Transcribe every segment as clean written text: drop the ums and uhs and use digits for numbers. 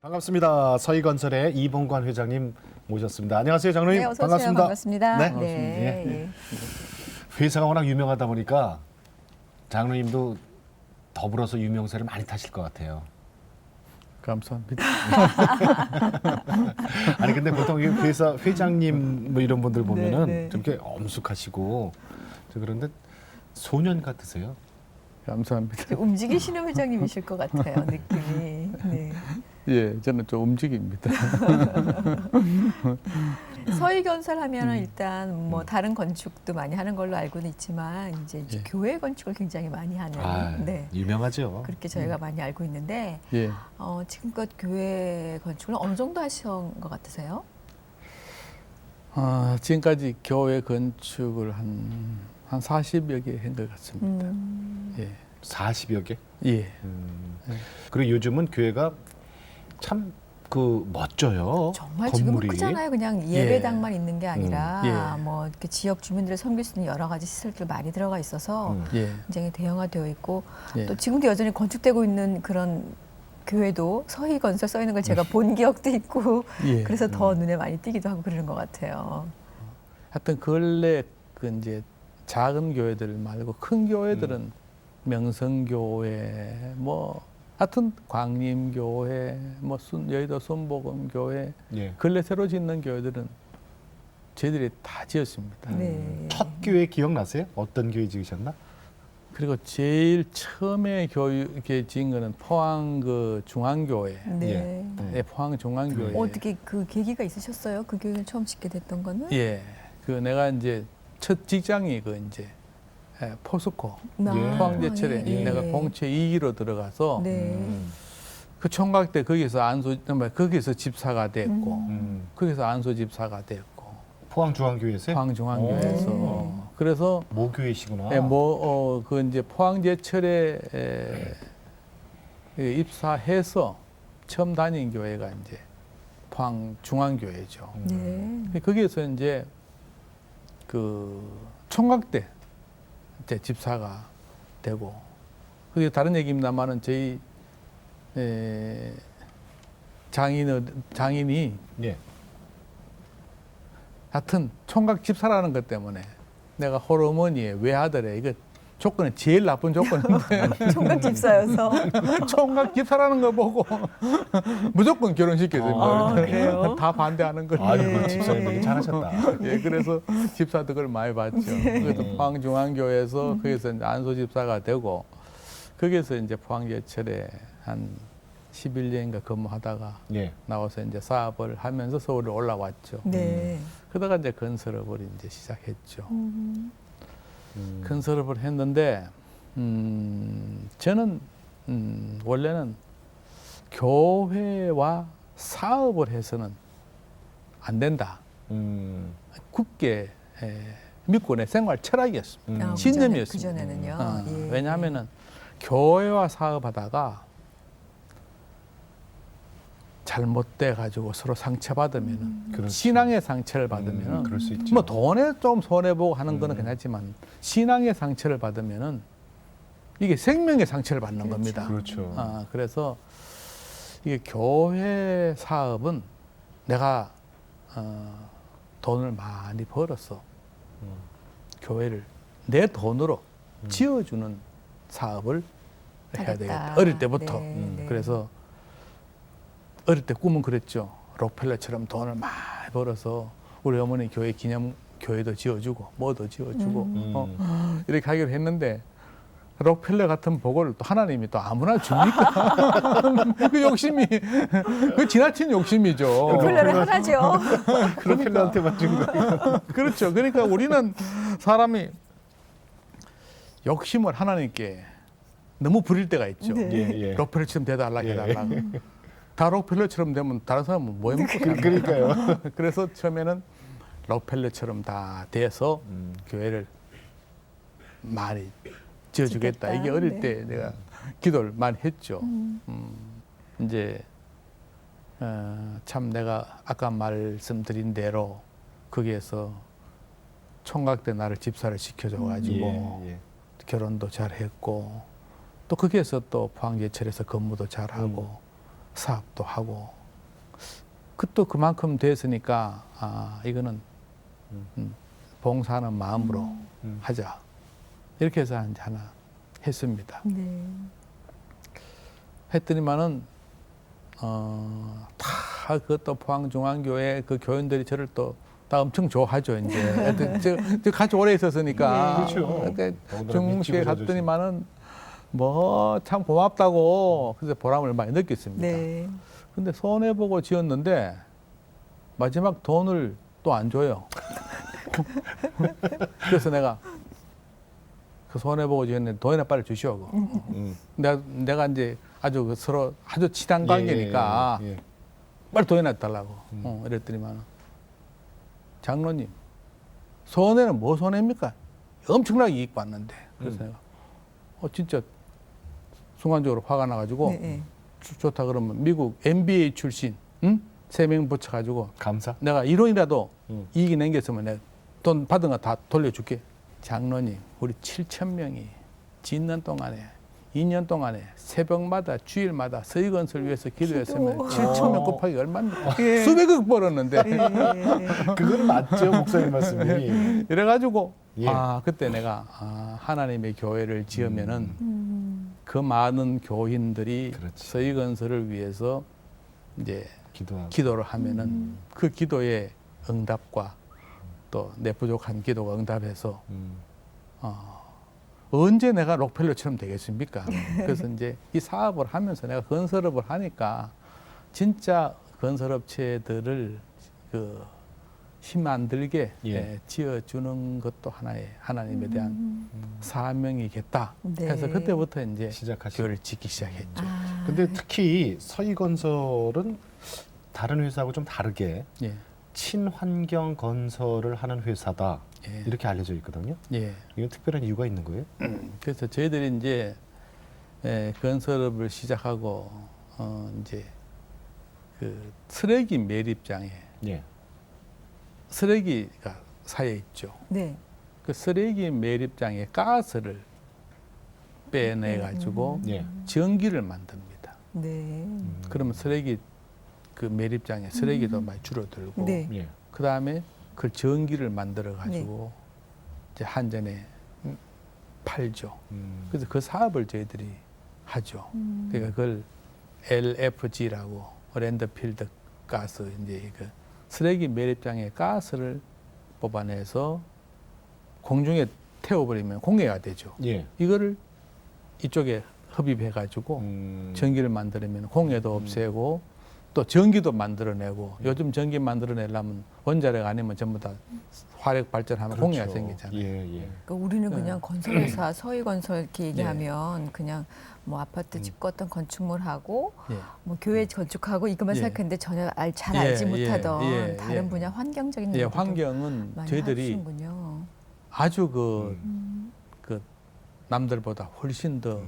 반갑습니다. 서희건설의 이봉관 회장님 모셨습니다. 안녕하세요, 장로님. 네, 어서 오세요. 반갑습니다. 반갑습니다. 네, 네. 예. 회사가 워낙 유명하다 보니까 장로님도 더불어서 유명세를 많이 타실 것 같아요. 감사합니다. 아니 근데 보통 회사 회장님 뭐 이런 분들 보면은 네, 네. 좀 이렇게 엄숙하시고 그런데 소년 같으세요. 감사합니다. 움직이시는 회장님이실 것 같아요, 느낌이. 네. 예, 저는 좀 움직입니다. 서희건설 하면은 일단 뭐 다른 건축도 많이 하는 걸로 알고는 있지만 이제 예. 교회 건축을 굉장히 많이 하는 네. 유명하죠. 그렇게 저희가 많이 알고 있는데 예, 지금껏 교회 건축을 어느 정도 하신 것 같으세요? 지금까지 교회 건축을 한 40여 개 한 것 같습니다. 예, 40여 개. 예, 그리고 요즘은 교회가 참 멋져요. 정말 지금은 건물이. 크잖아요. 그냥 예배당만 있는 게 아니라 예. 뭐 이렇게 지역 주민들을 섬길 수 있는 여러 가지 시설들 많이 들어가 있어서 예, 굉장히 대형화되어 있고 예. 또 지금도 여전히 건축되고 있는 그런 교회도 서희건설 써 있는 걸 제가 본 기억도 있고 예. 그래서 더 눈에 많이 띄기도 하고 그러는 것 같아요. 하여튼 근래 그 이제 작은 교회들 말고 큰 교회들은 명성교회 뭐 하여튼 광림교회 뭐 여의도 순복음교회 예. 근래 새로 짓는 교회들은 저희들이 다 지었습니다. 네. 첫 교회 기억나세요? 어떤 교회 지으셨나? 그리고 제일 처음에 이렇게 지은 거는 포항 그 중앙교회. 네. 네, 포항 중앙교회. 어떻게 그 계기가 있으셨어요? 그 교회를 처음 짓게 됐던 거는? 예. 그 내가 이제 첫 직장이 그 이제 포스코 포항제철에 예. 내가 공채 2기로 들어가서 네. 그 총각 때 거기서 집사가 됐고 거기서 안소 집사가 됐고 포항중앙교회에서요? 포항 중앙교회에서 오. 그래서 모교회시구나. 그 이제 포항제철에 입사해서 처음 다닌 교회가 이제 포항 중앙교회죠. 네. 거기에서 이제 그 총각 때 이제 집사가 되고 그게 다른 얘기입니다만은 저희 장인이 예. 하여튼 총각 집사라는 것 때문에 내가 호르몬이의 외아들에 이거 조건은 제일 나쁜 조건인데 총각 집사여서. 총각 집사라는 거 보고 무조건 결혼시켜줍니다. 아, 그래요? 다 반대하는 거예요. 아이고 집사님 되게 잘하셨다. 예, 그래서 집사 덕을 많이 봤죠. 그래서 포항중앙교회에서 거기서 이제 안소 집사가 되고 거기서 이제 포항제철에 한 11년인가 근무하다가 예. 나와서 이제 사업을 하면서 서울에 올라왔죠. 네. 그러다가 이제 건설업을 이제 시작했죠. 건설업을 했는데 저는 원래는 교회와 사업을 해서는 안 된다. 굳게 믿고 내 생활 철학이었습니다. 신념이었습니다. 그전에는요. 예. 왜냐하면은 교회와 사업하다가 잘못돼 가지고 서로 상처받으면은 그렇지. 신앙의 상처를 받으면은 그럴 수 있죠. 뭐 돈에 좀 손해 보고 하는 거는 괜찮지만 신앙의 상처를 받으면은 이게 생명의 상처를 받는 겁니다. 그렇죠. 그래서 이게 교회 사업은 내가 돈을 많이 벌어서 교회를 내 돈으로 지어주는 사업을 해야 하겠다. 되겠다. 어릴 때부터. 네, 네. 그래서 어릴 때 꿈은 그랬죠. 록펠러처럼 돈을 많이 벌어서 우리 어머니 교회 기념 교회도 지어주고 뭐도 지어주고 이렇게 하기로 했는데 록펠러 같은 복을 또 하나님이 또 아무나 줍니까? 그 욕심이 그 지나친 욕심이죠. 록펠러를 하나죠. 록펠러한테만 준 거예요. 그렇죠. 그러니까 우리는 사람이 욕심을 하나님께 너무 부릴 때가 있죠. 네. 예, 예. 록펠러처럼 돼달라 예. 해달라고. 다 록펠러처럼 되면 다른 사람은 뭐 해먹고 사는 그러니까요. 그래서 처음에는 록펠러처럼 다 돼서 교회를 많이 지어주겠다. 짓겠다. 이게 어릴 네. 때 내가 기도를 많이 했죠. 이제 참 내가 아까 말씀드린 대로 거기에서 총각 때 나를 집사를 시켜줘가지고 예, 예. 결혼도 잘했고 또 거기에서 또 포항제철에서 근무도 잘하고 사업도 하고 또 그만큼 됐으니까 이거는 봉사하는 마음으로 하자 이렇게 해서 이제 하나 했습니다. 네. 했더니만은 다 그것도 포항중앙교회 그 교인들이 저를 또 다 엄청 좋아하죠. 이제 저 같이 오래 있었으니까. 네, 그렇죠. 근데 더군다나 중국에 믿지고 갔더니만은 뭐 참 고맙다고 그래서 보람을 많이 느꼈습니다. 네. 근데 손해보고 지었는데 마지막 돈을 또 안 줘요. 그래서 내가 그 손해보고 지었는데 돈이나 빨리 주시오. 내가 이제 아주 서로 아주 친한 관계니까 예. 빨리 돈이나 달라고 이랬더니만 장로님 손해는 뭐 손해입니까? 엄청나게 이익 봤는데 그래서 내가 진짜 순간적으로 화가 나가지고 네. 좋다 그러면 미국 MBA 출신 3명 붙여가지고 감사. 내가 1원이라도 이익이 남겼으면 내가 돈 받은 거 다 돌려줄게. 장로님 우리 7,000명이 짓는 동안에 2년 동안에 새벽마다 주일마다 서희건설 위해서 기도했으면 7,000명 곱하기 얼마입니까? 예. 수백억 벌었는데 그건 맞죠, 목사님 말씀이. 이래가지고 예. 그때 내가 하나님의 교회를 지으면은 그 많은 교인들이 그렇지. 서희건설을 위해서 이제 기도하고. 기도를 하면은 그 기도의 응답과 또 내 부족한 기도가 응답해서 언제 내가 록펠러처럼 되겠습니까? 그래서 이제 이 사업을 하면서 내가 건설업을 하니까 진짜 건설업체들을 힘 안 들게 예. 지어주는 것도 하나의 하나님에 대한 사명이겠다. 네. 해서 그때부터 이제 시작하시고. 교회를 짓기 시작했죠. 근데 특히 서희건설은 다른 회사하고 좀 다르게 예, 친환경 건설을 하는 회사다. 예, 이렇게 알려져 있거든요. 예. 이건 특별한 이유가 있는 거예요? 그래서 저희들이 이제 건설업을 시작하고 이제 그 쓰레기 매립장에 예. 쓰레기가 쌓여 있죠. 네. 그 쓰레기 매립장에 가스를 빼내 가지고 예. 전기를 만듭니다. 네. 그러면 쓰레기 그 매립장에 쓰레기도 많이 줄어들고 네. 예. 그 다음에 그 전기를 만들어 가지고 이제 한전에 팔죠. 그래서 그 사업을 저희들이 하죠. 그러니까 그걸 LFG라고 랜드필드 가스 이제 그 쓰레기 매립장에 가스를 뽑아내서 공중에 태워버리면 공해가 되죠. 예. 이거를 이쪽에 흡입해 가지고 전기를 만들면 공해도 없애고 또 전기도 만들어내고 요즘 전기 만들어내려면 원자력 아니면 전부 다 화력 발전하면 공해가 생기잖아요. 예, 예. 그러니까 우리는 그냥 건설회사 서희건설 이렇게 얘기하면 그냥 뭐 아파트 짓고 건축물하고 예. 뭐 교회 건축하고 이것만 예. 생각했는데 전혀 잘 예, 알지 예, 못하던 예, 다른 예. 분야 환경적인 예, 얘기도 환경은 많이 저희들이 하시는군요. 아주 그 남들보다 훨씬 더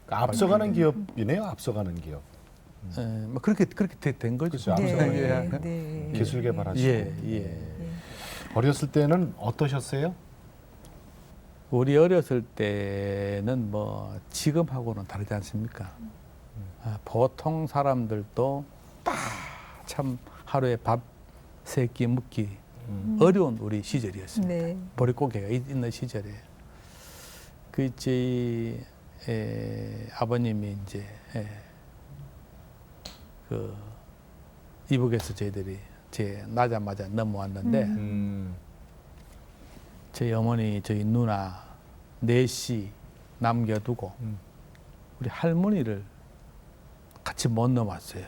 그러니까 앞서가는 기업이네요. 앞서가는 기업. 뭐 그렇게 된 거죠. 그렇죠. 앞서가는 네. 기업. 네. 기술 개발하시고. 예, 예. 어렸을 때는 어떠셨어요? 우리 어렸을 때는 뭐 지금하고는 다르지 않습니까? 보통 사람들도 다 참 하루에 밥 3끼 먹기 어려운 우리 시절이었습니다. 네. 보릿고개가 있는 시절에 그 저희 아버님이 이제 그 이북에서 저희들이 나자마자 넘어왔는데 저희 어머니 저희 누나 넷이 남겨두고 우리 할머니를 같이 못 넘어왔어요.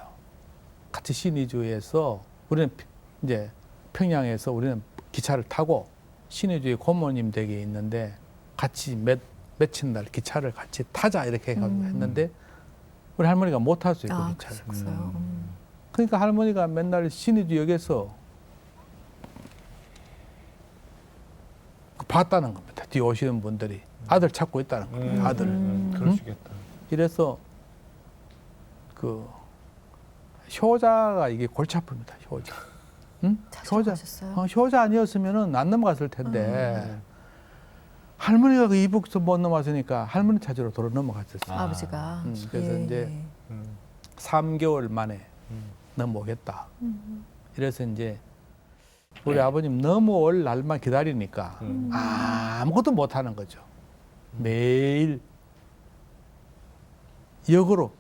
같이 신의주에서 우리는 이제 평양에서 우리는 기차를 타고 신의주의 고모님 댁에 있는데 같이 며칠 날 기차를 같이 타자 이렇게 해가지고 했는데 우리 할머니가 못 탔어요. 그 기차를. 그랬어요. 그러니까 할머니가 맨날 신의주역에서 봤다는 겁니다. 뒤에 오시는 분들이 아들 찾고 있다는 겁니다. 아들을. 그러시겠다. 이래서 그 효자가 이게 골치 아픕니다. 효자. 응? 효자. 찾아가셨어요? 효자 아니었으면은 안 넘어갔을 텐데 할머니가 그 이북에서 못 넘어왔으니까 할머니 찾으러 돌아 넘어갔었어요. 아버지가. 그래서 예, 이제 예. 3개월 만에 넘어오겠다. 이래서 이제 우리 아버님 넘어올 날만 기다리니까 아무것도 못 하는 거죠. 매일 역으로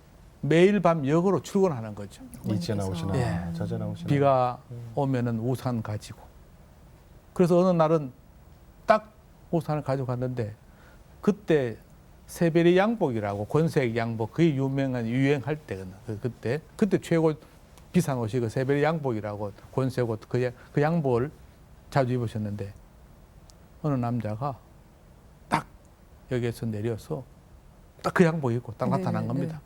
매일 밤 역으로 출근하는 거죠. 이제 나오시나 예. 저제 나오시나. 비가 오면은 우산 가지고. 그래서 어느 날은 딱 우산을 가지고 갔는데 그때 세베리 양복이라고 권색 양복 그게 유명한 유행할 때거든. 그때 최고 비싼 옷이 그 세베리 양복이라고 권색 옷 그 양복을 자주 입으셨는데 어느 남자가 딱 여기에서 내려서 딱 그 양복 입고 딱 나타난 겁니다.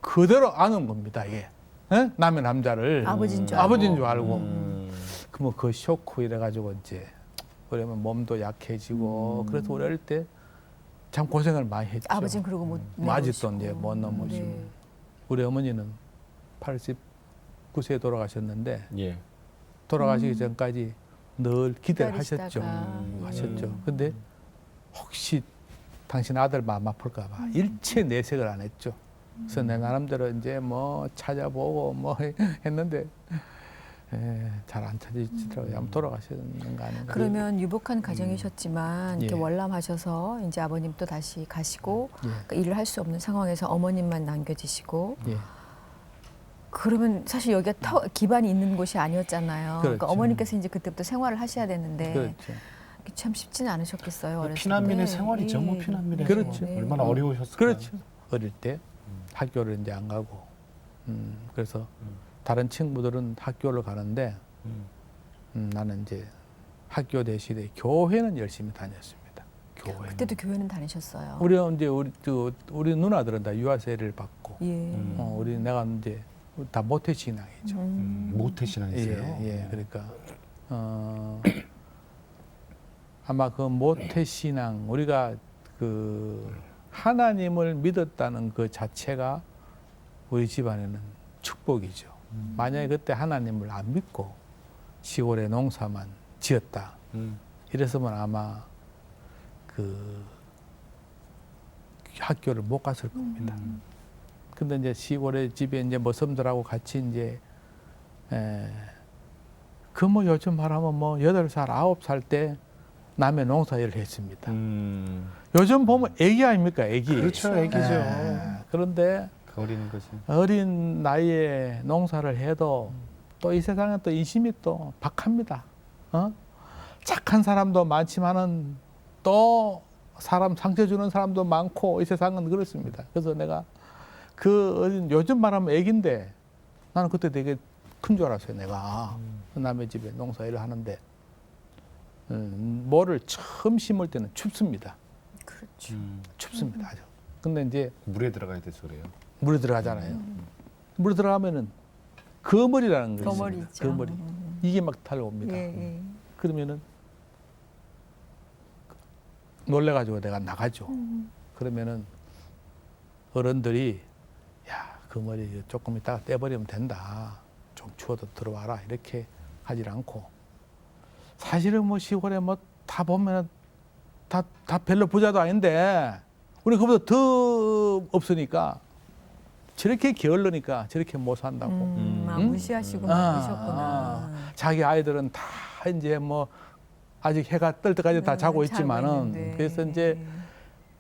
그대로 아는 겁니다, 이게. 에? 남의 남자를 아버지인 줄 알고. 아버지인 줄 알고. 그러면 그 쇼크 이래가지고 이제 그러면 몸도 약해지고 그래서 우리 어릴 때 참 고생을 많이 했죠. 아버지는 그러고 못 아직도 내려오시고. 이제 못 넘으시고. 네. 우리 어머니는 89세에 돌아가셨는데 예. 돌아가시기 전까지 늘 기대를 기다리시다가. 하셨죠. 하셨죠. 근데 혹시 당신 아들 마음 아플까 봐 일체 내색을 안 했죠. 그래서 내 나름대로 이제 뭐 찾아보고 뭐 했는데 잘 안 찾으시더라고요. 아마 돌아가셨는 거 아닌가. 그러면 유복한 가정이셨지만 이렇게 예. 월남하셔서 이제 아버님 또 다시 가시고 예. 그러니까 일을 할 수 없는 상황에서 어머님만 남겨지시고 예. 그러면 사실 여기가 기반이 있는 곳이 아니었잖아요. 그러니까 그렇죠. 어머니께서 이제 그때부터 생활을 하셔야 되는데 그렇죠. 참 쉽지는 않으셨겠어요. 어렸을 피난민의 때. 생활이죠, 뭐 예. 피난민의 그렇죠. 생활. 얼마나 어려우셨을까요? 그렇죠. 어릴 때 학교를 이제 안 가고 그래서 다른 친구들은 학교를 가는데 나는 이제 학교 대신에 교회는 열심히 다녔습니다. 교회. 그때도 교회는 다니셨어요. 우리 이제 우리 누나들은 다 유아세를 받고 예. 우리 내가 이제 다 모태 신앙이죠. 모태 신앙이세요? 예. 그러니까 아마 그 모태 신앙 우리가 그 하나님을 믿었다는 그 자체가 우리 집안에는 축복이죠. 만약에 그때 하나님을 안 믿고 시골에 농사만 지었다. 이랬으면 아마 그 학교를 못 갔을 겁니다. 근데 이제 시골에 집에 이제 머슴들하고 같이 이제 그 뭐 요즘 말하면 뭐 8살, 9살 때 남의 농사일을 했습니다. 요즘 보면 애기 아닙니까? 애기. 그렇죠, 애기죠. 그런데 어린 것이. 어린 나이에 농사를 해도 또 이 세상에 또 인심이 또 박합니다. 착한 사람도 많지만은 또 사람 상처 주는 사람도 많고 이 세상은 그렇습니다. 그래서 내가 그 어린 요즘 말하면 애기인데 나는 그때 되게 큰 줄 알았어요. 내가 남의 집에 농사일을 하는데 뭐를 처음 심을 때는 춥습니다. 그렇죠. 춥습니다. 아주. 근데 이제 물에 들어가야 돼서 그래요. 물에 들어가잖아요. 물에 들어가면은 거머리라는 거 거머리 있습니다. 있죠. 거머리. 이게 막 달려옵니다. 예. 그러면은 놀래가지고 내가 나가죠. 그러면은 어른들이 야, 그 머리 조금 있다가 떼버리면 된다. 좀 추워도 들어와라. 이렇게 하질 않고 사실은 뭐 시골에 뭐 다 보면 다 별로 부자도 아닌데 우리 그보다 더 없으니까 저렇게 게을르니까 저렇게 못 산다고. 무시하시고 막 그러셨구나. 자기 아이들은 다 이제 뭐 아직 해가 뜰 때까지 다 자고 있지만은 있는데. 그래서 이제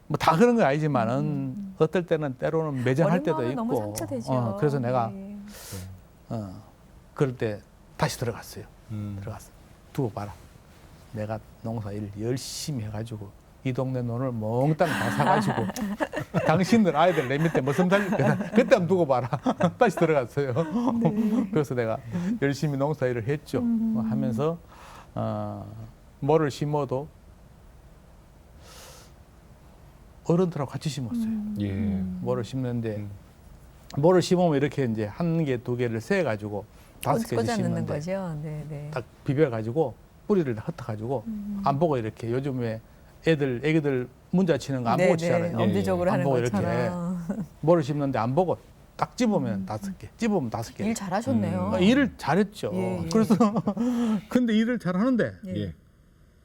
뭐 다 그런 건 아니지만은 어떨 때는 때로는 매정할 때도 어린 있고. 마음은 너무 상처되죠. 그래서 내가 네. 그럴 때 다시 들어갔어요. 들어갔어. 두고 봐라. 내가 농사일 열심히 해가지고 이 동네 논을 몽땅 다 사가지고 당신들 아이들 내 밑에 머슴 살릴 거다. 그때 한번 두고 봐라. 다시 들어갔어요. 네. 그래서 내가 열심히 농사일을 했죠. 하면서 뭐를 심어도 어른들하고 같이 심었어요. 예. 뭐를 심는데 뭐를 심으면 이렇게 이제 1개, 2개를 세가지고 5개씩 꽂아 넣는 심는데 거죠. 네. 딱 비벼가지고 뿌리를 흩어가지고 안 보고 이렇게 요즘에 애기들 문자 치는 거 안 보고 치잖아요. 엄지적으로 안 하는 보고 것처럼. 이렇게 뭐를 심는데 안 보고 딱 집으면 5개, 집으면 5개. 일 잘하셨네요. 일을 잘했죠. 예. 그래서 근데 일을 잘하는데 예.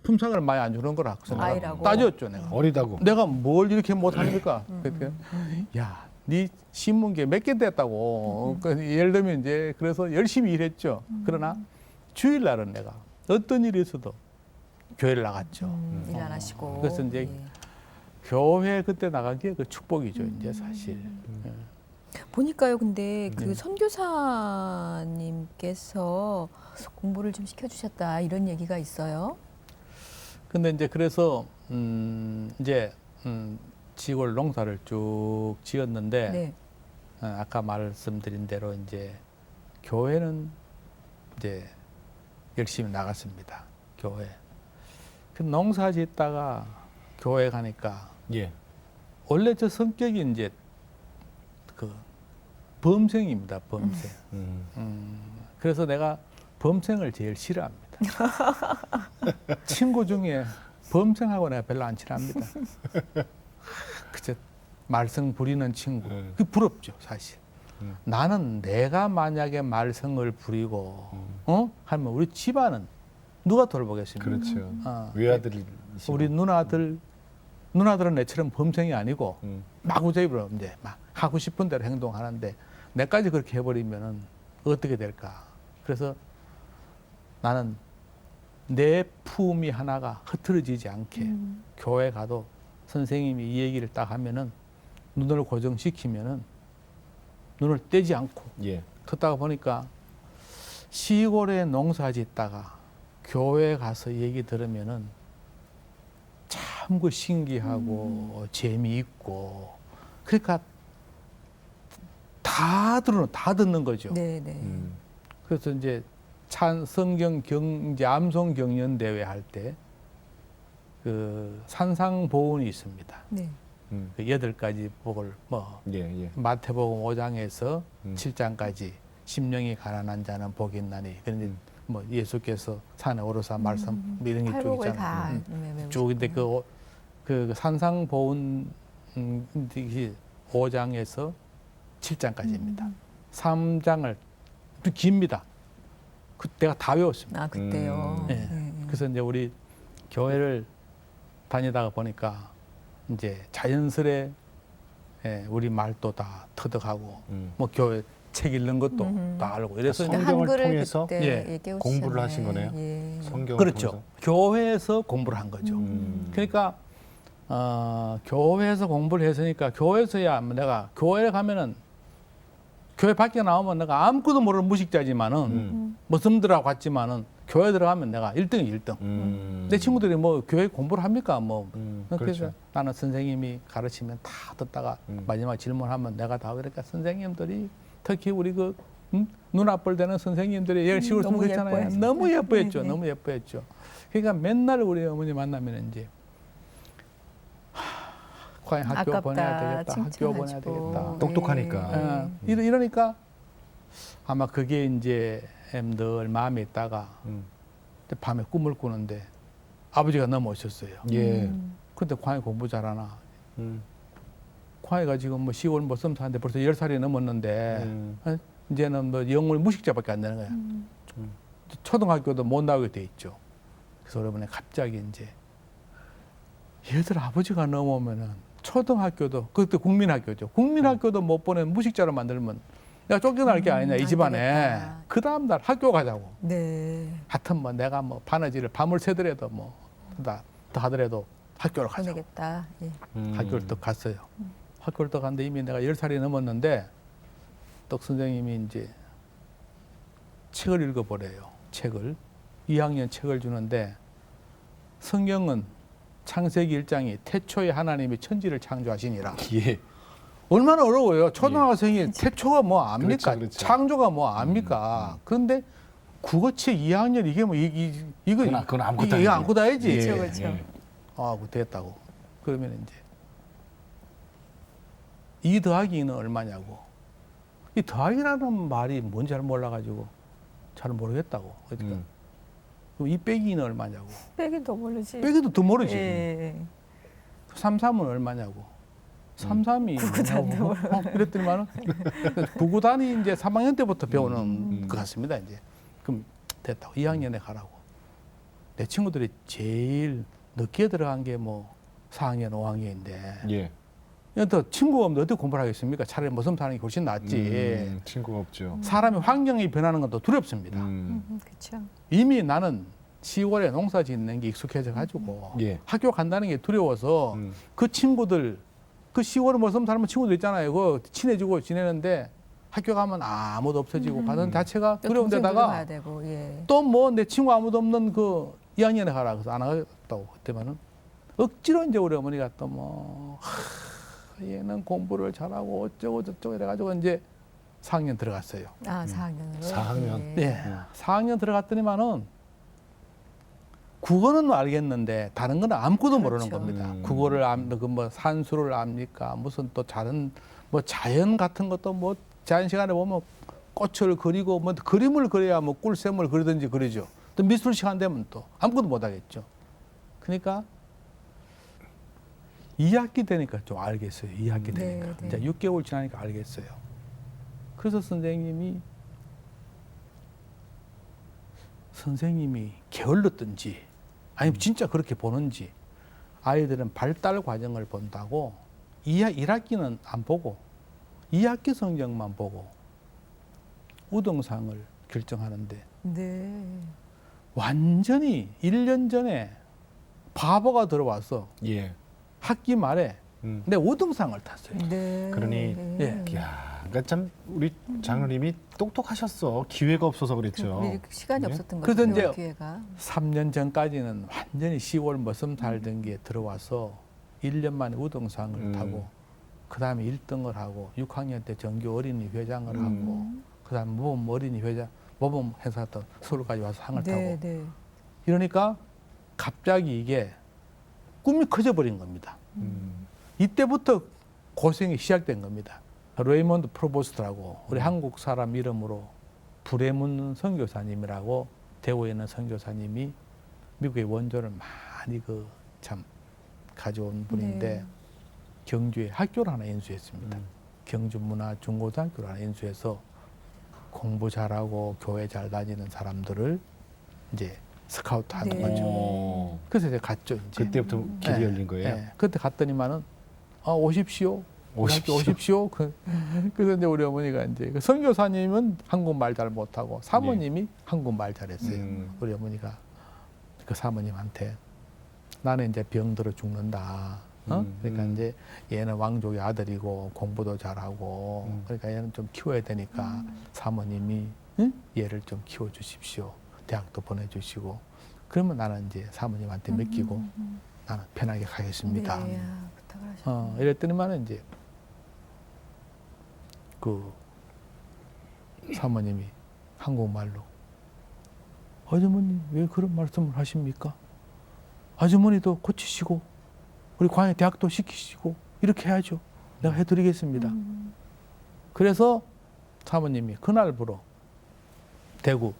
품삯을 많이 안 주는 거라 그래서 내가 아이라고. 따졌죠. 내가 어리다고. 뭘 이렇게 못합니까? 그랬더니 야 네 신문계 몇 개 됐다고. 예를 들면 이제 그래서 열심히 일했죠. 그러나 주일날은 내가 어떤 일이 있어도 교회를 나갔죠. 일 안 하시고. 그래서 이제 예. 교회 그때 나간 게 그 축복이죠. 이제 사실. 예. 보니까요, 근데 그 네. 선교사님께서 공부를 좀 시켜주셨다 이런 얘기가 있어요. 근데 이제 그래서 이제 시골 농사를 쭉 지었는데 네. 아까 말씀드린 대로 이제 교회는 이제 열심히 나갔습니다. 교회. 그 농사 짓다가 교회 가니까 예. 원래 저 성격이 이제 그 범생입니다. 범생. 그래서 내가 범생을 제일 싫어합니다. 친구 중에 범생하고 내가 별로 안 친합니다. 그저 말썽 부리는 친구. 그 부럽죠, 사실. 나는 내가 만약에 말썽을 부리고 하면 우리 집안은 누가 돌보겠습니까? 그렇죠. 외아들이 우리 누나들은 내처럼 범생이 아니고 마구잡이로 이제 막 하고 싶은 대로 행동하는데 내까지 그렇게 해버리면은 어떻게 될까? 그래서 나는 내 품이 하나가 흐트러지지 않게 교회 가도 선생님이 이 얘기를 딱 하면은 눈을 고정시키면은 눈을 떼지 않고 예. 듣다가 보니까 시골에 농사 짓다가 교회 가서 얘기 들으면은 참 그 신기하고 재미있고 그러니까 다 듣는 거죠. 네, 네. 그래서 이제 성경 이제 암송 경연 대회 할 때 그 산상보훈이 있습니다. 네. 그 8가지 복을 뭐 예. 마태복음 5장에서 7장까지 심령이 가난한 자는 복이 있나니 그런데 뭐 예수께서 산에 오르사 말씀 뭐 이런 게 쭉 팔복을 있잖아요. 다 쭉인데 그 산상보훈 5장에서 7장까지입니다. 3장을 깁니다. 그때가 다 외웠습니다. 아, 그때요. 네. 그래서 이제 우리 교회를 다니다가 보니까 이제 자연스레 우리 말도 다 터득하고 뭐 교회 책 읽는 것도 다 알고 이래서 그러니까 성경을 한글을 통해서 그때 공부를 하신 거네요. 예. 성경을 그렇죠. 통해서. 교회에서 공부를 한 거죠. 그러니까 교회에서 공부를 했으니까 교회에서야 내가 교회에 가면은 교회 밖에 나오면 내가 아무것도 모르는 무식자지만은 머슴들하고 같지만은 교회 들어가면 내가 1등이 1등. 내 친구들이 뭐 교회 공부를 합니까? 뭐 그래서 그렇죠. 나는 선생님이 가르치면 다 듣다가 마지막 질문하면 내가 다 그러니까 선생님들이 특히 우리 그 눈앞을 대는 선생님들이 열심히 너무 했잖아요. 예뻐했어요. 너무 예뻐했죠. 네. 너무 예뻐했죠. 그러니까 맨날 우리 어머니 만나면 이제 과연 학교 아깝다, 보내야 되겠다. 학교 보내야 칭찬하시고. 되겠다. 똑똑하니까. 이러니까 아마 그게 이제 늘 마음에 있다가 밤에 꿈을 꾸는데 아버지가 넘어오셨어요. 예. 근데 광희 공부 잘하나? 광희가 지금 뭐 10월 뭐 썸타는데 벌써 10살이 넘었는데 이제는 뭐 영월 무식자밖에 안 되는 거야. 초등학교도 못 나오게 돼 있죠. 그래서 여러분에 갑자기 이제 얘들 아버지가 넘어오면은 초등학교도 그때 국민학교죠. 국민학교도 못 보낸 무식자로 만들면 내가 쫓겨날 게 아니냐 이 안 집안에. 되겠다. 그 다음 날 학교 가자고. 네. 하여튼 뭐 내가 뭐 바느질을 밤을 새더라도 뭐 더 하더라도 학교를 가자고. 보내겠다. 예. 학교를 또 갔어요. 학교를 또 갔는데 이미 내가 10살이 넘었는데 떡 선생님이 이제 책을 읽어보래요. 책을. 2학년 책을 주는데 성경은 창세기 1장이 태초에 하나님이 천지를 창조하시니라. 예. 얼마나 어려워요. 초등학생이 태초가 뭐 압니까? 그렇죠. 창조가 뭐 압니까? 그런데 국어책 2학년 이게 뭐 이거 그건 아무것도 이거 아니지. 아무것도 아니지. 그렇죠, 그렇죠. 예. 아, 그 됐다고. 그러면 이제 2 더하기 2는 얼마냐고. 이 더하기라는 말이 뭔지 잘 몰라가지고 잘 모르겠다고. 그러니까 그럼 2 빼기 2는 얼마냐고. 빼기 더 모르지. 빼기도 더 모르지. 예. 3, 3은 얼마냐고. 3, 3이 구구단도 이랬더니만은 구구단이 이제 3학년 때부터 배우는 것 같습니다. 이제 그럼 됐다고. 2학년에 가라고. 내 친구들이 제일 늦게 들어간 게 뭐 4학년, 5학년인데 예. 또 친구가 없는데 어떻게 공부를 하겠습니까? 차라리 머슴 사는 게 훨씬 낫지. 친구가 없죠. 사람이 환경이 변하는 건 또 두렵습니다. 그렇죠. 이미 나는 10월에 농사 짓는 게 익숙해져 가지고 예. 학교 간다는 게 두려워서 그 친구들 그 10월에 머슴 살면 친구들 있잖아요. 그 친해지고 지내는데 학교 가면 아무도 없어지고 가는 자체가 또 두려운 동생들도 데다가 봐야 되고, 예. 또 뭐 내 친구 아무도 없는 그 2학년에 가라 그래서 안 하겠다고 그때만은 억지로 이제 우리 어머니가 또 뭐 얘는 공부를 잘하고 어쩌고 저쩌고 이래가지고 이제 4학년 들어갔어요. 아, 4학년으로. 4학년. 예. 4학년 들어갔더니만은 국어는 알겠는데 다른 건 아무것도 모르는 그렇죠. 겁니다. 국어를 그뭐 산수를 압니까? 무슨 또 다른 뭐 자연 같은 것도 뭐 자연 시간에 보면 꽃을 그리고 뭐 그림을 그려야 뭐 꿀샘을 그리든지 그러죠. 또 미술 시간 되면 또 아무것도 못 하겠죠. 그러니까 2학기 되니까 좀 알겠어요. 2학기 되니까. 네, 네. 이제 6개월 지나니까 알겠어요. 그래서 선생님이 게을렀든지 아니면 진짜 그렇게 보는지 아이들은 발달 과정을 본다고 1학기는 안 보고 2학기 성적만 보고 우등상을 결정하는데 네. 완전히 1년 전에 바보가 들어와서 예. 학기 말에 내 우등상을 탔어요. 네. 그러니 네. 야, 그러니까 참 우리 장로님이 똑똑하셨어. 기회가 없어서 그랬죠. 우리 시간이 예? 없었던 그래서 거죠. 이제 배울 기회가. 3년 전까지는 완전히 10월 머슴 살던 게 들어와서 1년 만에 우등상을 타고 그 다음에 1등을 하고 6학년 때 정교 어린이 회장을 하고 그 다음에 모범 어린이 회장, 모범 행사 또 서울까지 와서 상을 네, 타고 네. 이러니까 갑자기 이게 꿈이 커져버린 겁니다. 이때부터 고생이 시작된 겁니다. 레이먼드 프로보스트라고 우리 한국 사람 이름으로 불에 묻는 선교사님이라고 대구에 있는 선교사님이 미국의 원조를 많이 그 참 가져온 분인데 네. 경주에 학교를 하나 인수했습니다. 경주 문화 중고등학교를 하나 인수해서 공부 잘하고 교회 잘 다니는 사람들을 이제 스카우트 하는 네. 거죠. 오. 그래서 이제 갔죠. 이제. 그때부터 길이 네. 열린 거예요. 네. 그때 갔더니만은 오십시오. 오십시오. 오십시오. 그래서 이제 우리 어머니가 이제 그 선교사님은 한국말 잘 못하고 사모님이 한국말 잘했어요. 우리 어머니가 그 사모님한테 나는 이제 병들어 죽는다. 그러니까 이제 얘는 왕족의 아들이고 공부도 잘하고 그러니까 얘는 좀 키워야 되니까 사모님이 얘를 좀 키워주십시오. 대학도 보내주시고 그러면 나는 이제 사모님한테 맡기고 나는 편하게 가겠습니다. 네. 아, 부탁을 하셨군요. 이랬더니만은 이제 그 사모님이 한국말로 아주머니 왜 그런 말씀을 하십니까? 아주머니도 고치시고 우리 광야 대학도 시키시고 이렇게 해야죠. 내가 해드리겠습니다. 그래서 사모님이 그날부로 대구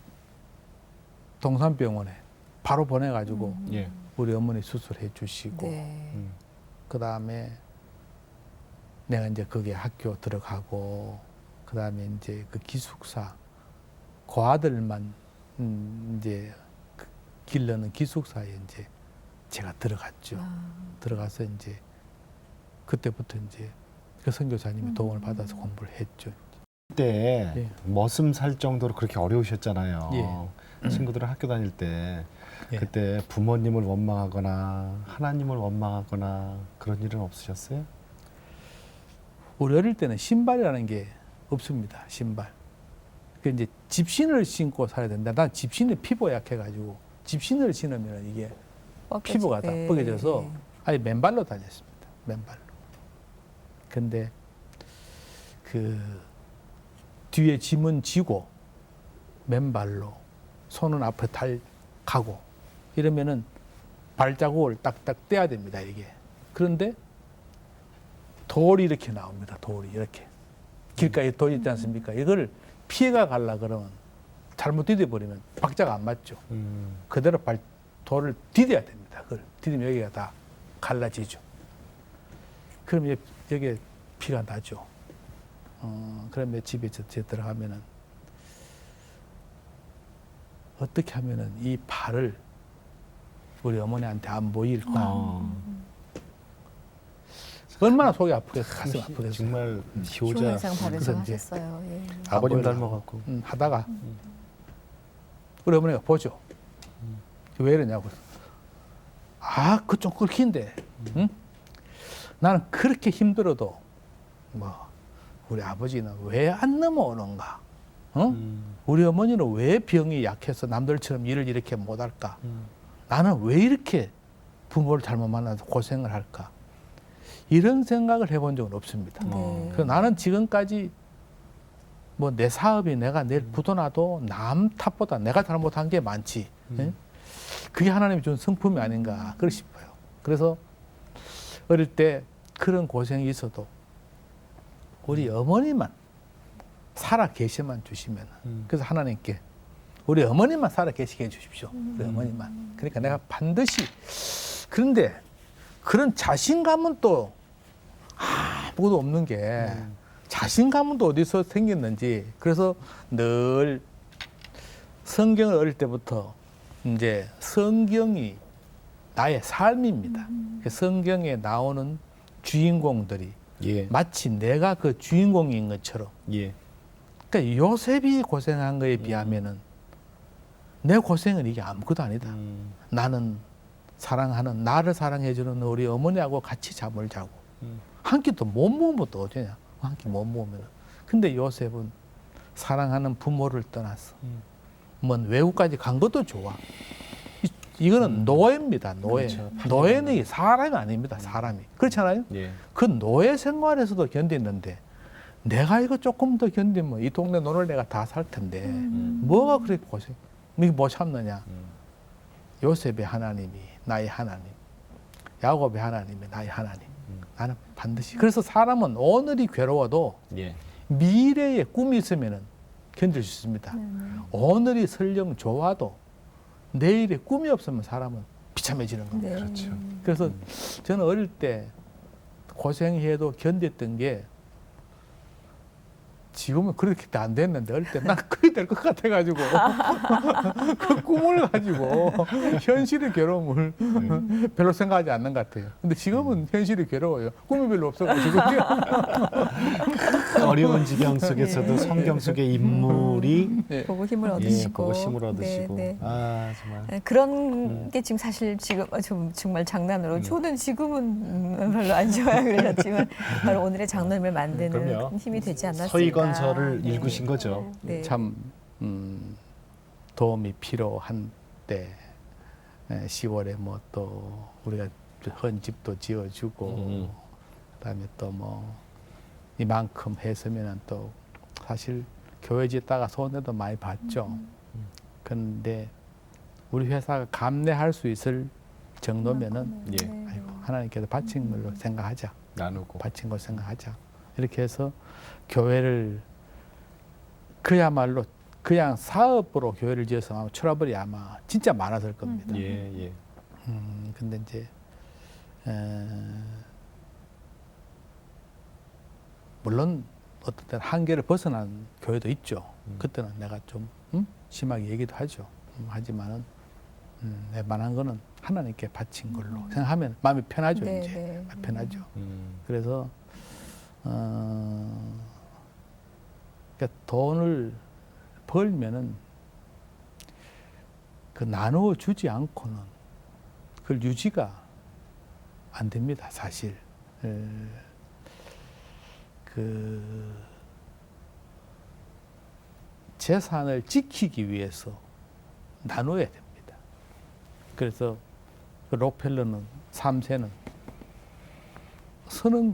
동산병원에 바로 보내가지고 예. 우리 어머니 수술해 주시고 네. 그 다음에 내가 이제 거기에 학교 들어가고 그 다음에 이제 그 기숙사 고아들만 이제 그 길러는 기숙사에 이제 제가 들어갔죠. 들어가서 이제 그때부터 이제 그 선교사님이 도움을 받아서 공부를 했죠. 그때 예. 머슴 살 정도로 그렇게 어려우셨잖아요. 예. 친구들은 학교 다닐 때 예. 그때 부모님을 원망하거나 하나님을 원망하거나 그런 일은 없으셨어요? 우리 어릴 때는 신발이라는 게 없습니다. 신발. 그 이제 집신을 신고 살아야 된다. 난 집신이 피부가 약해가지고 집신을 신으면 이게 피부가 다 네. 뻐개져서 아예 맨발로 다녔습니다. 맨발로. 근데 그 뒤에 짐은 지고 맨발로 손은 앞에 가고 이러면은 발자국을 딱딱 떼야 됩니다. 이게. 그런데 돌이 이렇게 나옵니다. 돌이 이렇게. 길가에 돌 있지 않습니까? 이걸 피해가 가려 그러면 잘못 디뎌버리면 박자가 안 맞죠. 그대로 돌을 디뎌야 됩니다. 그걸 디디면 여기가 다 갈라지죠. 그럼 여기에 피가 나죠. 그러면 집에 제 들어가면은 어떻게 하면은 이 발을 우리 어머니한테 안 보일까? 얼마나 속이 아프겠어, 가슴 아프겠어. 정말 효자. 효자상 받으셔 그래서 이제 하셨어요. 예. 아버님 닮아갖고. 하다가 우리 어머니가 보죠. 왜 이러냐고. 그 좀 끓긴데. 응? 나는 그렇게 힘들어도 뭐 우리 아버지는 왜 안 넘어오는가? 우리 어머니는 왜 병이 약해서 남들처럼 일을 이렇게 못할까? 나는 왜 이렇게 부모를 잘못 만나서 고생을 할까? 이런 생각을 해본 적은 없습니다. 네. 그래서 나는 지금까지 뭐 내 사업이 내가 내일 부도나도 남 탓보다 내가 잘못한 게 많지. 예? 그게 하나님이 준 성품이 아닌가 그러 싶어요. 그래서 어릴 때 그런 고생이 있어도 우리 어머니만 살아 계시만 주시면 그래서 하나님께 우리 어머니만 살아 계시게 해주십시오. 우리 어머니만. 그러니까 내가 반드시 그런데 그런 자신감은 또 아무것도 없는 게 자신감은 또 어디서 생겼는지 그래서 늘 성경을 어릴 때부터 이제 성경이 나의 삶입니다. 성경에 나오는 주인공들이 예. 마치 내가 그 주인공인 것처럼 예. 그러니까 요셉이 고생한 거에 비하면은 내 고생은 이게 아무것도 아니다. 나는 사랑하는 나를 사랑해주는 우리 어머니하고 같이 잠을 자고 한 끼 또 못 먹으면 또 어쩌냐. 한 끼 못 먹으면. 근데 요셉은 사랑하는 부모를 떠나서 뭔 외국까지 간 것도 좋아. 이거는 노예입니다. 노예. 그렇죠. 노예는 사람이 아닙니다. 사람이. 그렇잖아요. 예. 그 노예 생활에서도 견디는데 내가 이거 조금 더 견디면 이 동네 논을 내가 다 살 텐데 뭐가 그렇게 고생? 이게 뭐 참느냐? 요셉의 하나님이 나의 하나님, 야곱의 하나님이 나의 하나님. 나는 반드시. 그래서 사람은 오늘이 괴로워도 예. 미래에 꿈이 있으면은 견딜 수 있습니다. 오늘이 설령 좋아도 내일에 꿈이 없으면 사람은 비참해지는 겁니다. 네. 그렇죠. 그래서 저는 어릴 때 고생해도 견뎠던 게 지금은 그렇게 안 됐는데 어릴 때 난 그게 될 것 같아가지고 그 꿈을 가지고 현실의 괴로움을 별로 생각하지 않는 것 같아요. 근데 지금은 현실이 괴로워요. 꿈이 별로 없어가지고 어려운 지경 속에서도 성경 속의 인물이 네. 보고 힘을 예, 얻으시고. 보고 힘을 얻으시고. 네, 네. 아 정말. 네, 그런 게 지금 사실 지금 좀 정말 장난으로 저는 지금은 별로 안 좋아요 그러셨지만 바로 오늘의 장로님을 만드는 그럼요. 큰 힘이 되지 않았을까. 서희건설을 네. 읽으신 거죠. 네. 참 도움이 필요한 때 10월에 뭐 또 우리가 헌 집도 지어주고 그다음에 또 뭐 이만큼 했으면은 또 사실 교회 짓다가 손해도 많이 봤죠. 그런데 우리 회사가 감내할 수 있을 정도면은 예. 아이고 하나님께서 바친 걸로 생각하자. 나누고. 바친 걸 생각하자. 이렇게 해서 교회를 그야말로 그냥 사업으로 교회를 지어서 아마 트러블이 아마 진짜 많았을 겁니다. 예, 예. 근데 이제 물론 어떤 때는 한계를 벗어난 교회도 있죠. 그때는 내가 좀 심하게 얘기도 하죠. 하지만은 웬만한 거는 하나님께 바친 걸로 생각하면 마음이 편하죠. 네, 이제 네. 편하죠. 그래서 그러니까 돈을 벌면은 그 나누어 주지 않고는 그걸 유지가 안 됩니다. 사실 그 재산을 지키기 위해서 나눠야 됩니다. 그래서 그 록펠러는 3세는 서는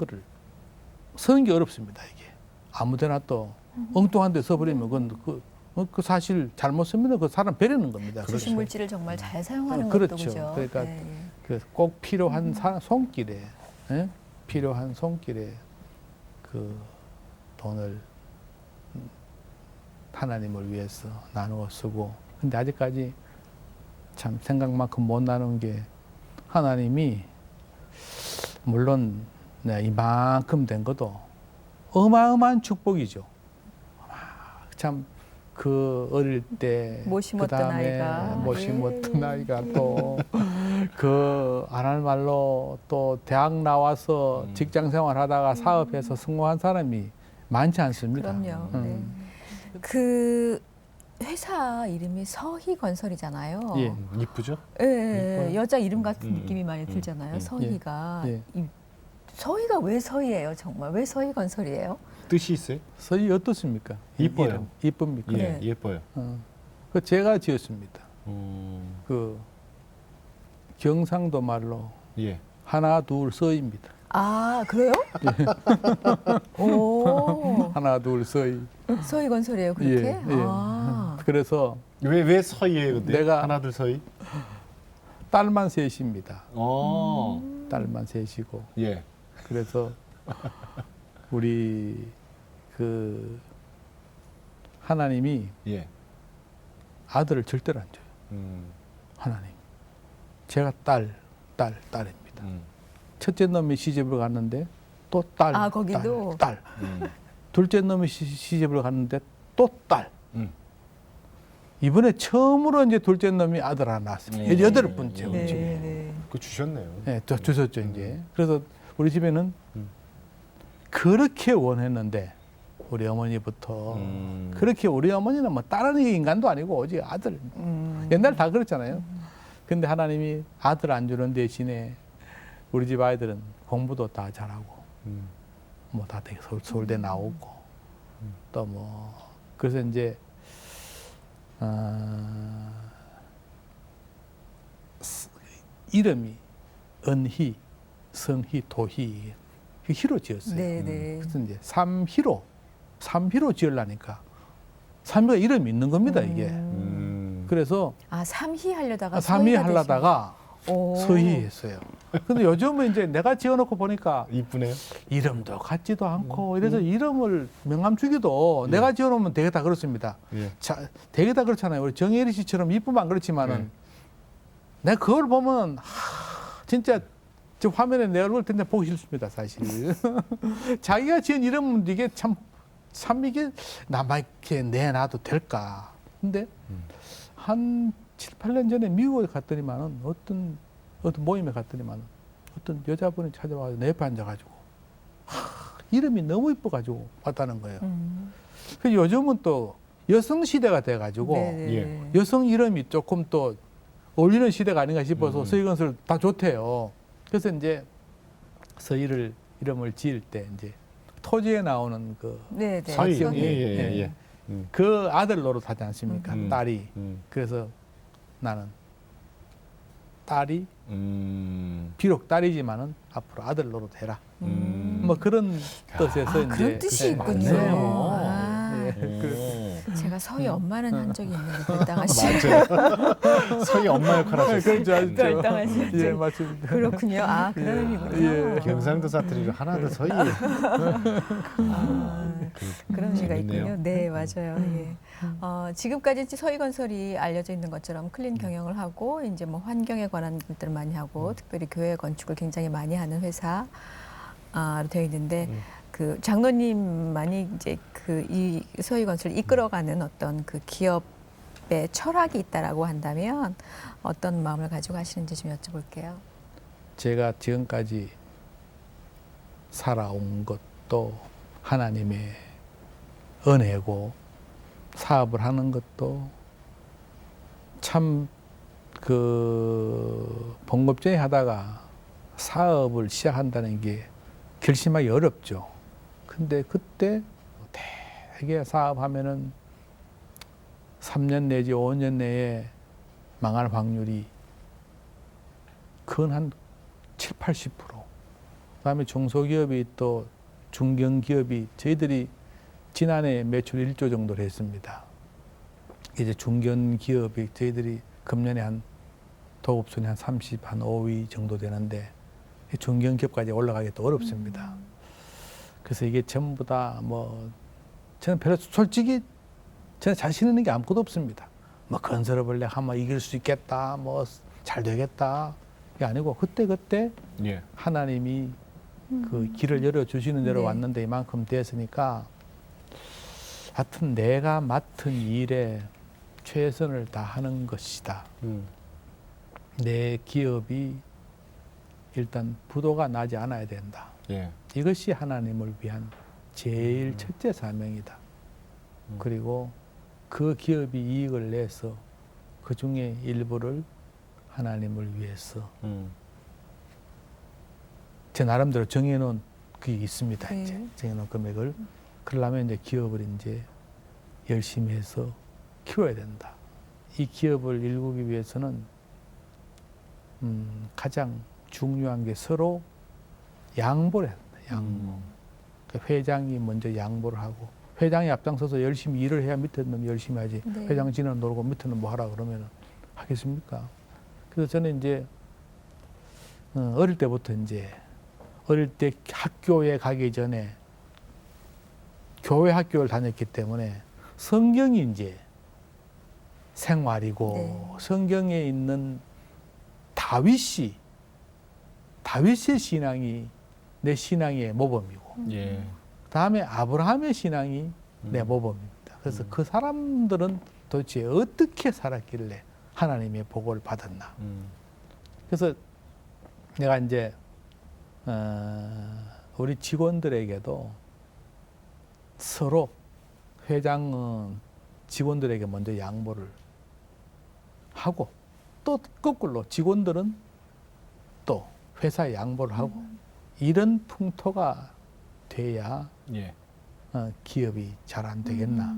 게 어렵습니다. 이게 아무데나 또 엉뚱한 데 써버리면 그건 그 사실 잘못 쓰면 그 사람 베려는 겁니다. 주식 물질을 정말 잘 사용하는 그렇죠. 것도 그죠. 그러니까 네. 그래서 꼭 필요한 손길에 필요한 손길에 그 돈을 하나님을 위해서 나누어 쓰고 근데 아직까지 참 생각만큼 못 나눈 게 하나님이 물론 이만큼 된 것도 어마어마한 축복이죠. 참 그 어릴 때 못 심었던 그다음에 아이가. 못 심었던 아이가 또 그 안 할 말로 또 대학 나와서 직장 생활하다가 사업해서 성공한 사람이 많지 않습니다. 그럼요. 네. 그 회사 이름이 서희건설이잖아요. 예. 이쁘죠? 예, 예, 여자 이름 같은 느낌이 많이 음. 들잖아요. 서희가. 예. 서희가 왜 서희예요? 정말 왜 서희건설이에요? 뜻이 있어요? 서희 어떻습니까? 이뻐요. 이름, 이쁩니까? 예, 네. 예뻐요. 그 제가 지었습니다. 음, 그 경상도 말로 예. 하나 둘 서희입니다. 아, 그래요? 오, 하나 둘 서희. 서희건설이에요, 그렇게? 예, 예. 아, 그래서 왜 서희예요, 근데? 내가- 하나 둘 서희? 딸만 셋입니다. 딸만 셋이고 예. 그래서 우리 그 하나님이 예. 아들을 절대로 안 줘요. 하나님. 제가 딸입니다. 첫째 놈이 시집을 갔는데 또 딸. 아, 거기도? 딸. 둘째 놈이 시집을 갔는데 또 딸. 이번에 처음으로 이제 둘째 놈이 아들 하나 낳았습니다. 여덟 번째 우리 네, 집에. 네. 그 주셨네요. 네, 또 주셨죠 이제. 그래서 우리 집에는 그렇게 원했는데 우리 어머니부터 그렇게 우리 어머니는 뭐 다른 인간도 아니고 오직 아들. 옛날 다 그랬잖아요. 근데 하나님이 아들 안 주는 대신에 우리 집 아이들은 공부도 다 잘하고 뭐 다 되게 서울대 나오고 또 뭐 그래서 이제 이름이 은희, 성희, 도희 그 희로 지었어요. 네, 네. 그래서 이제 삼희로 지으려니까 삼희가 이름이 있는 겁니다 이게. 그래서 아, 삼희 하려다가 삼희 서희가 하려다가 오. 서희 했어요. 근데 요즘은 이제 내가 지어놓고 보니까 이쁘네요. 이름도 같지도 않고 이래서 이름을 명함 주기도 내가 지어놓으면 되게 다 그렇습니다. 예. 자, 되게 다 그렇잖아요. 우리 정혜리 씨처럼 이쁘면 안 그렇지만은 내가 그걸 보면 진짜 저 화면에 내 얼굴 텐데 보기 싫습니다, 사실. 자기가 지은 이름은 이게 참 이게 남에게 내놔도 될까. 근데 한 7, 8년 전에 미국에 갔더니만은 어떤 모임에 갔더니만은 어떤 여자분이 찾아와서 내 옆에 앉아가지고 이름이 너무 이뻐가지고 왔다는 거예요. 그래서 요즘은 또 여성 시대가 돼가지고 네, 예. 여성 이름이 조금 또 어울리는 시대가 아닌가 싶어서 서희건설 다 좋대요. 그래서 이제 서희를 이름을 지을 때 이제 토지에 나오는 그 네, 네. 서희. 서희. 예. 그 아들 노릇하지 않습니까? 딸이. 그래서 나는 딸이 비록 딸이지만은 앞으로 아들 노릇해라. 뭐 그런 뜻에서 아, 이제 그런 뜻이 있군요. 맞네요. 아, 예. 제가 서희 엄마는 한 적이 있는데 별당하시 맞아요. 서희 엄마 역할 하셨어요. 그렇죠, 알죠. 별당하시 예, 맞습니다. 그렇군요. 아, 그런 의미군요. 예. 경상도 사투리로 하나 둘 서희. 그런 의미가 재밌네요. 있군요. 네, 맞아요. 예. 지금까지 서희건설이 알려져 있는 것처럼 클린 경영을 하고 이제 뭐 환경에 관한 것들을 많이 하고 특별히 교회 건축을 굉장히 많이 하는 회사로 되어 있는데 그 장로님만이 이제 그 이 서희건설을 이끌어가는 어떤 그 기업의 철학이 있다라고 한다면 어떤 마음을 가지고 하시는지 좀 여쭤볼게요. 제가 지금까지 살아온 것도 하나님의 은혜고 사업을 하는 것도 참 그 봉급쟁이 하다가 사업을 시작한다는 게 결심하기 어렵죠. 근데 그때 되게 사업하면은 3년 내지 5년 내에 망할 확률이 그건 한 7, 80%. 그다음에 중소기업이 또 중견기업이 저희들이 지난해 매출 1조 정도를 했습니다. 이제 중견기업이 저희들이 금년에 한 도급순위 한 30, 한 5위 정도 되는데 중견기업까지 올라가기 또 어렵습니다. 그래서 이게 전부 다 뭐 저는 별로 솔직히 저는 자신 있는 게 아무것도 없습니다. 뭐 건설업을 내가 하면 이길 수 있겠다, 뭐 잘 되겠다 이게 아니고 그때 예. 하나님이 그 길을 열어 주시는 대로 네. 왔는데 이만큼 됐으니까 하여튼 내가 맡은 일에 최선을 다하는 것이다. 내 기업이 일단 부도가 나지 않아야 된다. 예. 이것이 하나님을 위한 제일 첫째 사명이다. 음. 그리고 그 기업이 이익을 내서 그 중에 일부를 하나님을 위해서 제 나름대로 정해놓은 그게 있습니다. 네. 이제 정해놓은 금액을 그러려면 이제 기업을 이제 열심히 해서 키워야 된다. 이 기업을 일구기 위해서는 가장 중요한 게 서로 양보를 해야 된다. 양보. 그 회장이 먼저 양보를 하고 회장이 앞장서서 열심히 일을 해야 밑에 놈 열심히 하지. 네. 회장 지는 놀고 밑에는 뭐 하라 그러면 하겠습니까? 그래서 저는 이제 어릴 때부터 이제 어릴 때 학교에 가기 전에 교회 학교를 다녔기 때문에 성경이 이제 생활이고 네. 성경에 있는 다윗의 신앙이 내 신앙의 모범이고 예. 다음에 아브라함의 신앙이 내 모범입니다. 그래서 그 사람들은 도대체 어떻게 살았길래 하나님의 복을 받았나. 그래서 내가 이제 우리 직원들에게도 서로 회장은 직원들에게 먼저 양보를 하고 또 거꾸로 직원들은 또 회사에 양보를 하고 이런 풍토가 돼야 예. 기업이 잘 안 되겠나.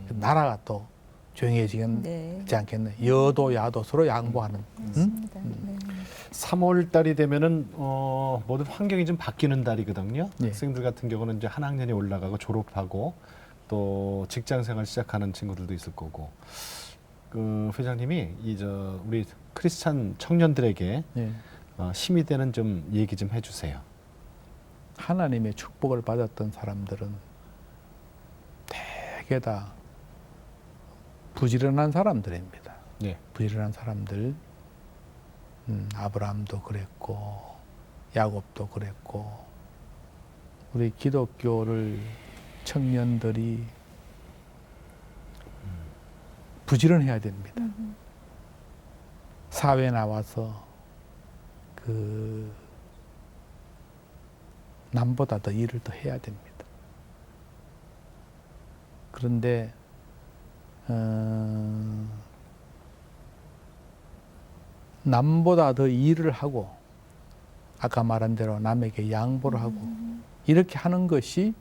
나라가 또 조용해지지 네. 않겠네. 여도 야도 서로 양보하는. 맞습니다. 네. 3월 달이 되면은 모든 환경이 좀 바뀌는 달이거든요. 예. 학생들 같은 경우는 이제 한 학년이 올라가고 졸업하고 또 직장 생활 시작하는 친구들도 있을 거고. 그 회장님이 우리 크리스찬 청년들에게 예. 힘이 되는 좀 얘기 좀 해주세요. 하나님의 축복을 받았던 사람들은 대개 다 부지런한 사람들입니다. 예. 부지런한 사람들. 아브라함도 그랬고 야곱도 그랬고 우리 기독교를 청년들이 부지런해야 됩니다. 사회 나와서 그 남보다 더 일을 더 해야 됩니다. 그런데 남보다 더 일을 하고 아까 말한 대로 남에게 양보를 하고 이렇게 하는 것이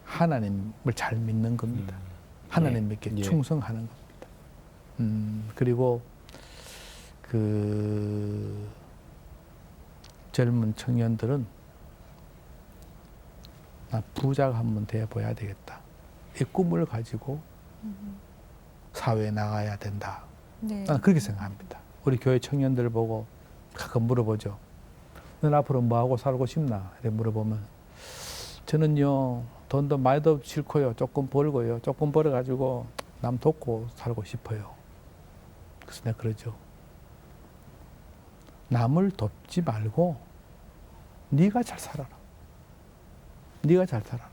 하나님을 잘 믿는 겁니다. 하나님께 예. 충성하는 겁니다. 그리고 그 젊은 청년들은 나 부자가 한번 되어봐야 되겠다. 이 꿈을 가지고 사회에 나가야 된다. 네. 나는 그렇게 생각합니다. 우리 교회 청년들 보고 가끔 물어보죠. 넌 앞으로 뭐하고 살고 싶나? 이렇게 물어보면 저는요 돈도 많이도 싫고요. 조금 벌고요. 조금 벌어가지고 남 돕고 살고 싶어요. 그래서 내가 그러죠. 남을 돕지 말고 네가 잘 살아라. 네가 잘 살아라.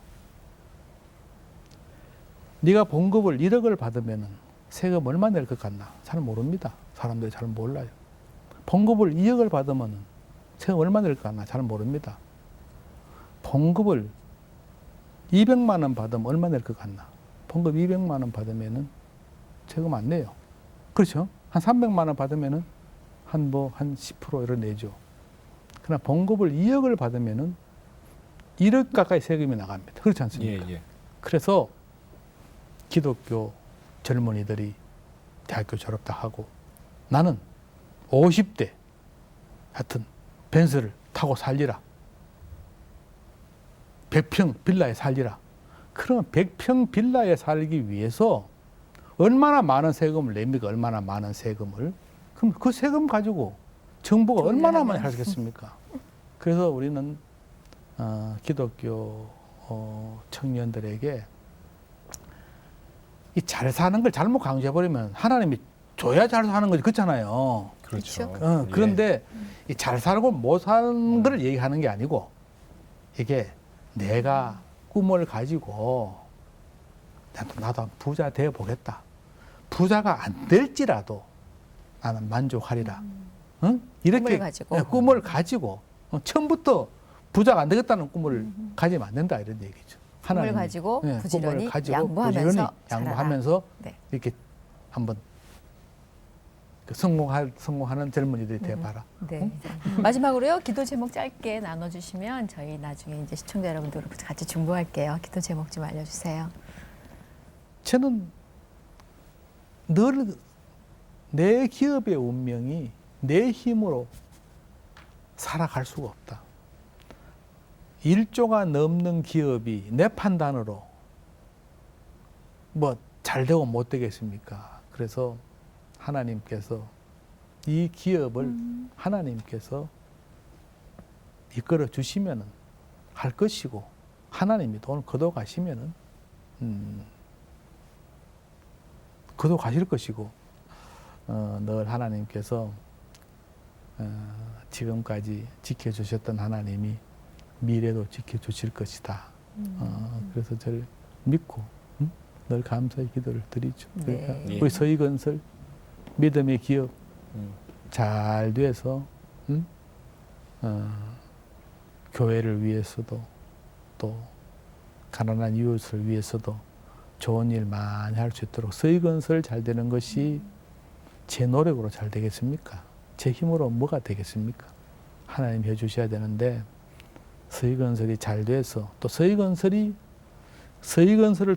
네가 봉급을 1억을 받으면 세금 얼마 낼 것 같나? 잘 모릅니다. 사람들이 잘 몰라요. 봉급을 2억을 받으면 세금 얼마 낼 것 같나? 잘 모릅니다. 봉급을 200만 원 받으면 얼마 낼 것 같나? 봉급 200만 원 받으면 세금 안 내요. 그렇죠? 한 300만 원 받으면 한 10% 이런 내죠. 그러나 봉급을 2억을 받으면 1억 가까이 세금이 나갑니다. 그렇지 않습니까? 예. 그래서 기독교 젊은이들이 대학교 졸업 다 하고 나는 50대 하여튼 벤츠를 타고 살리라. 100평 빌라에 살리라. 그러면 100평 빌라에 살기 위해서 얼마나 많은 세금을 냅니까? 얼마나 많은 세금을. 그럼 그 세금 가지고 정부가 얼마나 많이 하겠습니까? 그래서 우리는 기독교 청년들에게 이 잘 사는 걸 잘못 강조해버리면 하나님이 줘야 잘 사는 거지. 그렇잖아요. 그렇죠. 그런데 이 잘 살고 못 사는 걸 얘기하는 게 아니고 이게 내가 꿈을 가지고 나도 부자 되어 보겠다. 부자가 안 될지라도 나는 만족하리라. 응? 이렇게 꿈을 가지고. 네, 꿈을 가지고 처음부터 부자가 안 되겠다는 꿈을 가지면 안 된다 이런 얘기죠. 꿈을 하나님이, 가지고 네, 부지런히 꿈을 가지고 양보하면서 부지런히 살아라. 양보하면서 네. 이렇게 한번 성공하는 젊은이들이 돼봐라. 네. 마지막으로요, 기도 제목 짧게 나눠주시면 저희 나중에 이제 시청자 여러분들 같이 중보할게요. 기도 제목 좀 알려주세요. 저는 늘 내 기업의 운명이 내 힘으로 살아갈 수가 없다. 1조가 넘는 기업이 내 판단으로 뭐 잘 되고 못 되겠습니까? 그래서 하나님께서 이 기업을 하나님께서 이끌어 주시면은 할 것이고 하나님이 돈을 걷어 가시면은 걷어 가실 것이고 늘 하나님께서 지금까지 지켜주셨던 하나님이 미래도 지켜주실 것이다. 그래서 저를 믿고 늘 감사의 기도를 드리죠. 그러니까 네. 우리 서희건설 믿음의 기업 잘 돼서 교회를 위해서도 또 가난한 이웃을 위해서도 좋은 일 많이 할 수 있도록 서희건설 잘 되는 것이 제 노력으로 잘 되겠습니까? 제 힘으로 뭐가 되겠습니까? 하나님 해주셔야 되는데 서희건설이 잘 돼서 또 서희건설을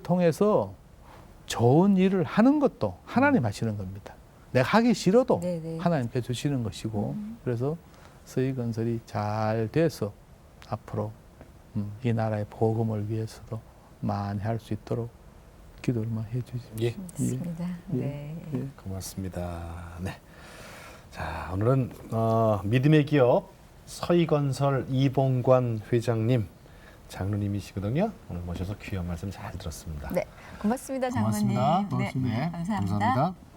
통해서 좋은 일을 하는 것도 하나님 하시는 겁니다. 내가 하기 싫어도 네네. 하나님 해주시는 것이고 그래서 서희건설이 잘 돼서 앞으로 이 나라의 복음을 위해서도 많이 할 수 있도록 기도를 많이 해주십시오. 예. 맞습니다. 예. 네. 예. 고맙습니다. 네. 자, 오늘은 믿음의 기업 서희건설 이봉관 회장님, 장로님이시거든요. 오늘 모셔서 귀한 말씀 잘 들었습니다. 네. 고맙습니다, 장로님. 고맙습니다. 네. 감사합니다. 감사합니다.